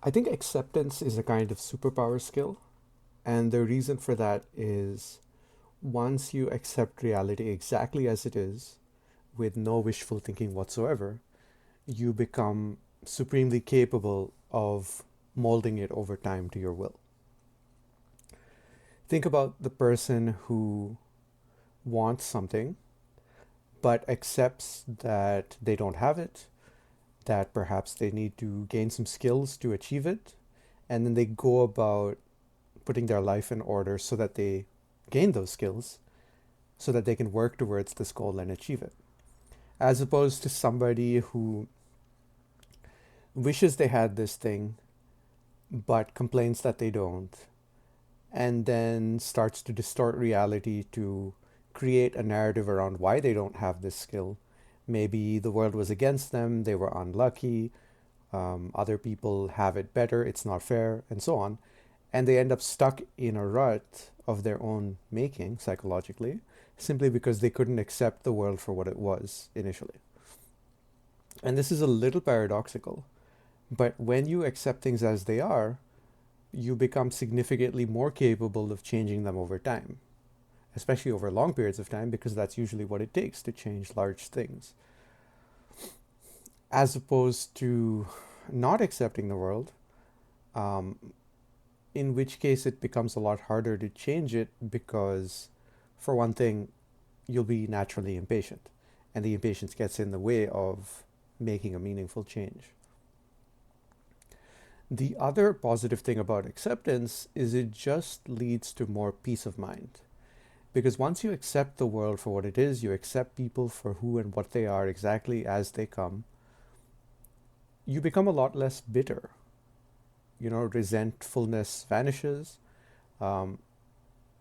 I think acceptance is a kind of superpower skill. And the reason for that is once you accept reality exactly as it is, with no wishful thinking whatsoever, you become supremely capable of molding it over time to your will. Think about the person who wants something but accepts that they don't have it, that perhaps they need to gain some skills to achieve it, and then they go about putting their life in order so that they gain those skills so that they can work towards this goal and achieve it. As opposed to somebody who wishes they had this thing but complains that they don't, and then starts to distort reality to create a narrative around why they don't have this skill. Maybe the world was against them, they were unlucky, other people have it better, it's not fair, and so on. And they end up stuck in a rut of their own making psychologically, simply because they couldn't accept the world for what it was initially. And this is a little paradoxical, but when you accept things as they are, you become significantly more capable of changing them over time, especially over long periods of time, because that's usually what it takes to change large things. As opposed to not accepting the world, um, in which case it becomes a lot harder to change it because, for one thing, you'll be naturally impatient, and the impatience gets in the way of making a meaningful change. The other positive thing about acceptance is it just leads to more peace of mind. Because once you accept the world for what it is, you accept people for who and what they are exactly as they come, you become a lot less bitter. Resentfulness vanishes. Um,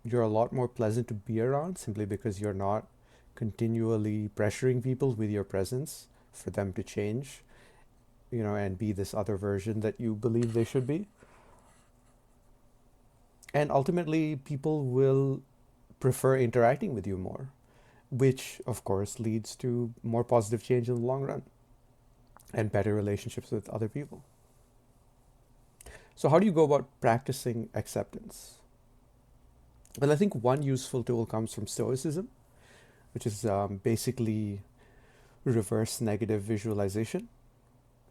you're a lot more pleasant to be around simply because you're not continually pressuring people with your presence for them to change, and be this other version that you believe they should be. And ultimately, people will prefer interacting with you more, which of course leads to more positive change in the long run and better relationships with other people. So, how do you go about practicing acceptance? Well, I think one useful tool comes from Stoicism, which is basically reverse negative visualization.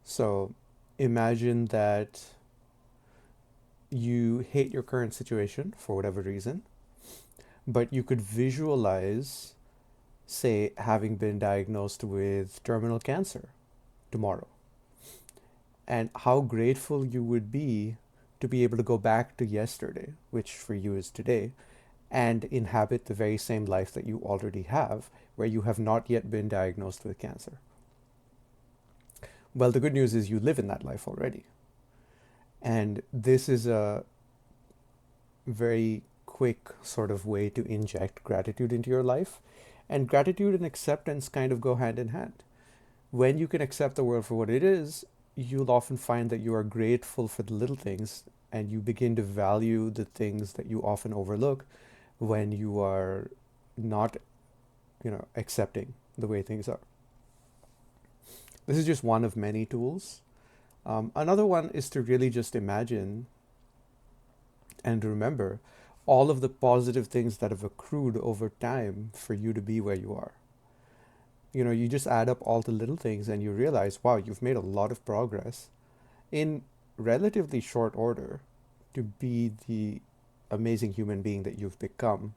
So, imagine that you hate your current situation for whatever reason, but you could visualize, say, having been diagnosed with terminal cancer tomorrow, and how grateful you would be to be able to go back to yesterday, which for you is today, and inhabit the very same life that you already have, where you have not yet been diagnosed with cancer. Well, the good news is you live in that life already. And this is a very quick sort of way to inject gratitude into your life. And gratitude and acceptance kind of go hand in hand. When you can accept the world for what it is, you'll often find that you are grateful for the little things and you begin to value the things that you often overlook when you are not, accepting the way things are. This is just one of many tools. Another one is to really just imagine and remember all of the positive things that have accrued over time for you to be where you are. You just add up all the little things and you realize, wow, you've made a lot of progress in relatively short order to be the amazing human being that you've become.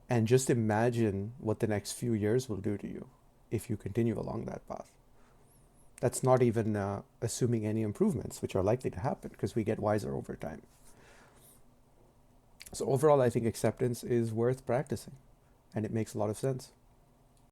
And just imagine what the next few years will do to you if you continue along that path. That's not even assuming any improvements, which are likely to happen because we get wiser over time. So, overall, I think acceptance is worth practicing and it makes a lot of sense.